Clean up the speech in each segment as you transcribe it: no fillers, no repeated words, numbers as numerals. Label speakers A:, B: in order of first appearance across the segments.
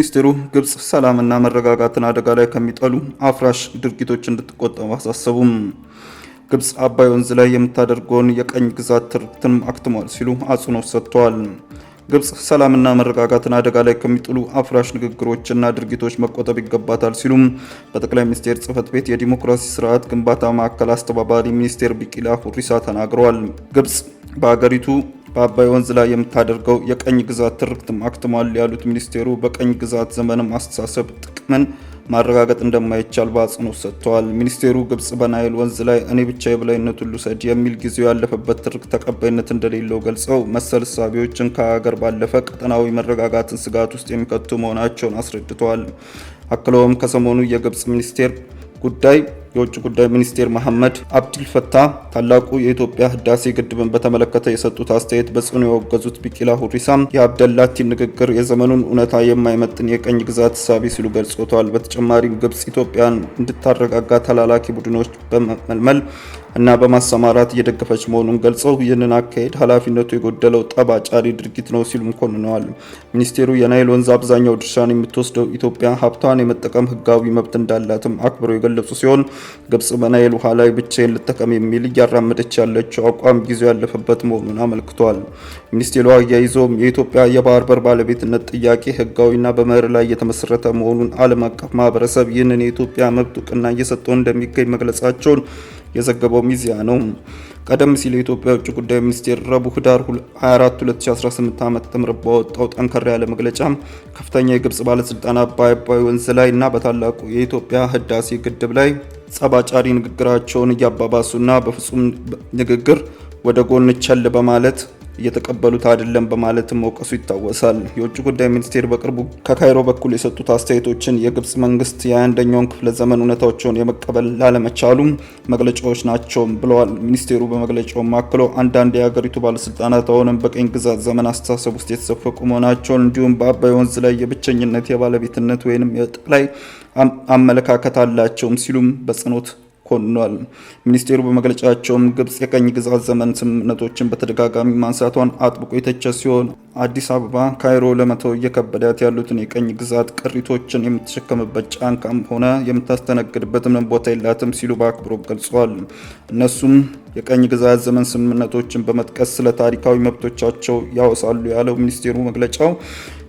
A: ሚኒስትሩ ግብጽ ሰላምና መረጋጋትን አደጋ ላይ ከሚጠሉ አፍራሽ ድርጊቶች እንድትቆጠብ አሳሰቡም። ግብጽ አባይ ወንዝ ላይ የምታደርገውን የቀኝ ግዛት ትርክትን አክትሟል ሲሉ አጽንኦት ሰጥተዋል። ግብጽ ሰላምና መረጋጋትን አደጋ ላይ ከሚጥሉ አፍራሽ ንግግሮችና ድርጊቶች መቆጠብ ይገባታል ሲሉም በጠቅላይ ሚኒስትር ጽህፈት ቤት የዲሞክራሲ ስርዓት ግንባታ ማዕከል አስተባባሪ ሚኒስትር ቢቂላ ሁሪሳ ተናግረዋል። ግብጽ በአገሪቱ በአባይ ወንዝ ላይ የምታደርገው የቀኝ ግዛት ትርክትም አክትሟል ያሉት ሚኒስቴሩ በቀኝ ግዛት ዘመንም አስተሳሰብ ጥቅምን ማረጋገጥ እንደማይቻል በአጽንኦት ሰጥተዋል። ሚኒስቴሩ ግብጽ በናይል ወንዝ ላይ እኔ ብቻ የበላይነቱን ልውሰድ የሚል ጊዜው ያለፈበት ትርክት ተቀባይነት እንደሌለው ገልጸው መሰል እሳቤዎችን ከሀገር ባለፈ ቀጠናዊ መረጋጋትን ስጋት ውስጥ የሚከቱ መሆናቸውን አስረድተዋል። አክለውም ከሰሞኑ የግብጽ ሚኒስቴር ጉዳይ የውጭ ጉዳይ ሚኒስቴር መሐመድ አብዱልፈታህ ታላቁ የኢትዮጵያ ህዳሴ ግድብን በተመለከተ የሰጡት አስተያየት በጽኑ የወገዙት ቢቂላ ሁሪሳም የአብደላቲን ንግግር የዘመኑን እውነታ የማይመጥን የቀኝ ግዛት እሳቤ ሲሉ ገልጾታል። በተጨማሪም ግብጽ ኢትዮጵያን እንድታረጋጋ ተላላኪ ቡድኖች በመመልመል እና በማሰማራት እየደገፈች መሆኑን ገልጸው ይህንን አካሄድ ኃላፊነቱ የጎደለው ጠብ አጫሪ ድርጊት ነው ሲሉም ኮንነዋል። ሚኒስቴሩ የናይል ወንዝ አብዛኛው ድርሻን የምትወስደው ኢትዮጵያ ሀብቷን የመጠቀም ህጋዊ መብት እንዳላትም አክብረው የገለጹ ሲሆን ግብጽ በናይል ውሃ ላይ ብቻዬን ልጠቀም የሚል እያራመደች ያለችው አቋም ጊዜው ያለፈበት መሆኑን አመልክቷል። ሚኒስቴሩ አያይዘውም የኢትዮጵያ የባህር በር ባለቤትነት ጥያቄ ህጋዊና በመርህ ላይ የተመሰረተ መሆኑን ዓለም አቀፍ ማህበረሰብ ይህንን የኢትዮጵያ መብት እውቅና እየሰጠው እንደሚገኝ መግለጻቸውን የዘገበው ሚዲያ ነው። ቀደም ሲል የኢትዮጵያ ውጭ ጉዳይ ሚኒስቴር ረቡዕ ህዳር 24 2018 ዓ.ም ባወጣው ጠንከር ያለ መግለጫ ከፍተኛ የግብጽ ባለስልጣናት በአባይ ወንዝ ላይ እና በታላቁ የኢትዮጵያ ህዳሴ ግድብ ላይ ጸባጫሪ ንግግራቸውን እያባባሱና በፍጹም ንግግር ወደ ጎን ቸል በማለት እየተቀበሉት አይደለም በማለትም መውቀሱ ይታወሳል። የውጭ ጉዳይ ሚኒስቴር በቅርቡ ከካይሮ በኩል የሰጡት አስተያየቶችን የግብጽ መንግስት የ21ኛውን ክፍለ ዘመን እውነታዎችን የመቀበል ላለመቻሉ መግለጫዎች ናቸው ብለዋል። ሚኒስቴሩ በመግለጫው አክሎ አንዳንድ የሀገሪቱ ባለስልጣናት አሁንም በቀኝ ግዛት ዘመን አስተሳሰብ ውስጥ የተሰፈቁ መሆናቸውን እንዲሁም በአባይ ወንዝ ላይ የብቸኝነት የባለቤትነት ወይንም የጠቅላይ አመለካከት አላቸውም ሲሉም በጽኖት ኮንኗል። ሚኒስቴሩ በመግለጫቸውም ግብጽ የቀኝ ግዛት ዘመን ስምምነቶችን በተደጋጋሚ ማንሳቷን አጥብቆ የተቸ ሲሆን አዲስ አበባ ካይሮ ለመተው እየከበዳት ያሉትን የቀኝ ግዛት ቅሪቶችን የምትሸከምበት ጫንቃም ሆነ የምታስተናግድበት ምንም ቦታ የላትም ሲሉ በአክብሮት ገልጸዋል። እነሱም የቀኝ ግዛት ዘመን ስምምነቶችን በመጥቀስ ስለ ታሪካዊ መብቶቻቸው ያወሳሉ ያለው ሚኒስቴሩ መግለጫው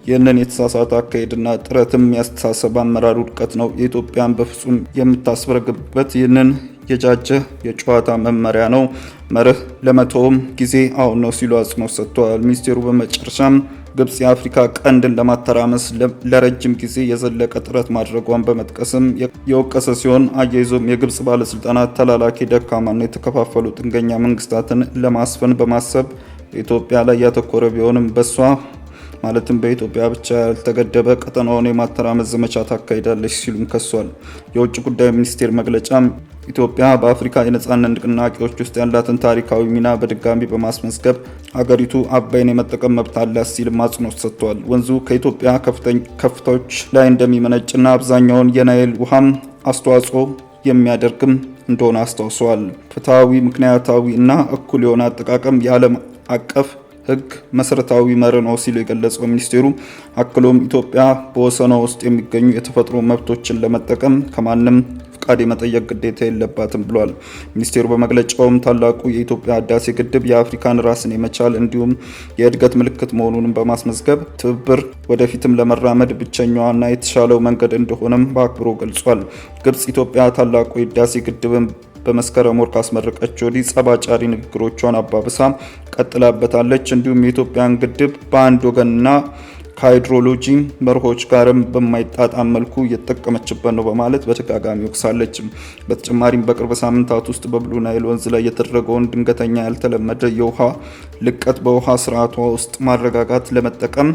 A: ይህንን የተሳሳተ አካሄድና ጥረትም ያስተሳሰብ አመራር ውድቀት ነው። የኢትዮጵያን በፍጹም የምታስበረግበት ይህንን የጃጀ የጨዋታ መመሪያ ነው። መርህ ለመተውም ጊዜ አሁን ነው ሲሉ አጽንኦት ሰጥተዋል። ሚኒስቴሩ በመጨረሻም ግብጽ የአፍሪካ ቀንድን ለማተራመስ ለረጅም ጊዜ የዘለቀ ጥረት ማድረጓን በመጥቀስም የወቀሰ ሲሆን አያይዞም የግብጽ ባለስልጣናት ተላላኪ ደካማና የተከፋፈሉ ጥገኛ መንግስታትን ለማስፈን በማሰብ ኢትዮጵያ ላይ ያተኮረ ቢሆንም በሷ ማለትም በኢትዮጵያ ብቻ ያልተገደበ ቀጠናውን የማተራመስ ዘመቻ ታካሂዳለች ሲሉም ከሷል። የውጭ ጉዳይ ሚኒስቴር መግለጫም ኢትዮጵያ በአፍሪካ የነጻነት ንቅናቄዎች ውስጥ ያላትን ታሪካዊ ሚና በድጋሚ በማስመዝገብ አገሪቱ አባይን የመጠቀም መብት አላት ሲልም አጽንኦት ሰጥቷል። ወንዙ ከኢትዮጵያ ከፍታዎች ላይ እንደሚመነጭና አብዛኛውን የናይል ውሃም አስተዋጽኦ የሚያደርግም እንደሆነ አስታውሰዋል። ፍትሐዊ፣ ምክንያታዊ እና እኩል የሆነ አጠቃቀም የዓለም አቀፍ ህግ መሰረታዊ መርህ ነው ሲሉ የገለጸው ሚኒስቴሩ አክሎም ኢትዮጵያ በወሰኗ ውስጥ የሚገኙ የተፈጥሮ መብቶችን ለመጠቀም ከማንም ፍቃድ የመጠየቅ ግዴታ የለባትም ብሏል። ሚኒስቴሩ በመግለጫውም ታላቁ የኢትዮጵያ ህዳሴ ግድብ የአፍሪካን ራስን የመቻል እንዲሁም የእድገት ምልክት መሆኑን በማስመዝገብ ትብብር ወደፊትም ለመራመድ ብቸኛዋና የተሻለው መንገድ እንደሆነም በአክብሮ ገልጿል። ግብጽ ኢትዮጵያ ታላቁ የህዳሴ ግድብን በመስከረም ወር ካስመረቀች ወዲህ ጸባጫሪ ንግግሮቿን አባብሳ ቀጥላበታለች። እንዲሁም የኢትዮጵያን ግድብ በአንድ ወገንና ከሃይድሮሎጂ መርሆች ጋርም በማይጣጣም መልኩ እየተጠቀመችበት ነው በማለት በተደጋጋሚ ወቅሳለች። በተጨማሪም በቅርብ ሳምንታት ውስጥ በብሉ ናይል ወንዝ ላይ የተደረገውን ድንገተኛ ያልተለመደ የውሃ ልቀት በውሃ ስርዓቷ ውስጥ ማረጋጋት ለመጠቀም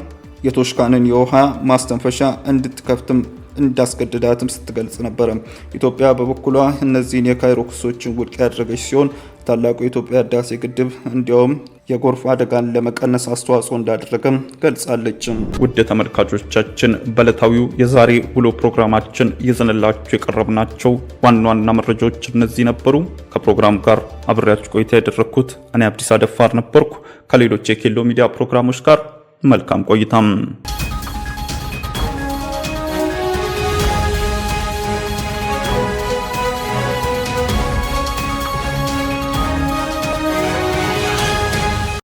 A: የቶሽካንን የውሃ ማስተንፈሻ እንድትከፍትም እንዳስገደዳትም ስትገልጽ ነበር። ኢትዮጵያ በበኩሏ እነዚህን የካይሮ ክሶችን ውድቅ ያደረገች ሲሆን ታላቁ የኢትዮጵያ ህዳሴ ግድብ እንዲያውም የጎርፍ አደጋን ለመቀነስ አስተዋጽኦ እንዳደረገም ገልጻለች።
B: ውድ ተመልካቾቻችን በዕለታዊው የዛሬ ውሎ ፕሮግራማችን ይዘንላችሁ የቀረብናቸው ዋና ዋና መረጃዎች እነዚህ ነበሩ። ከፕሮግራም ጋር አብሬያችሁ ቆይታ ያደረኩት እኔ አብዲስ አደፋር ነበርኩ። ከሌሎች የኬሎ ሚዲያ ፕሮግራሞች ጋር መልካም ቆይታ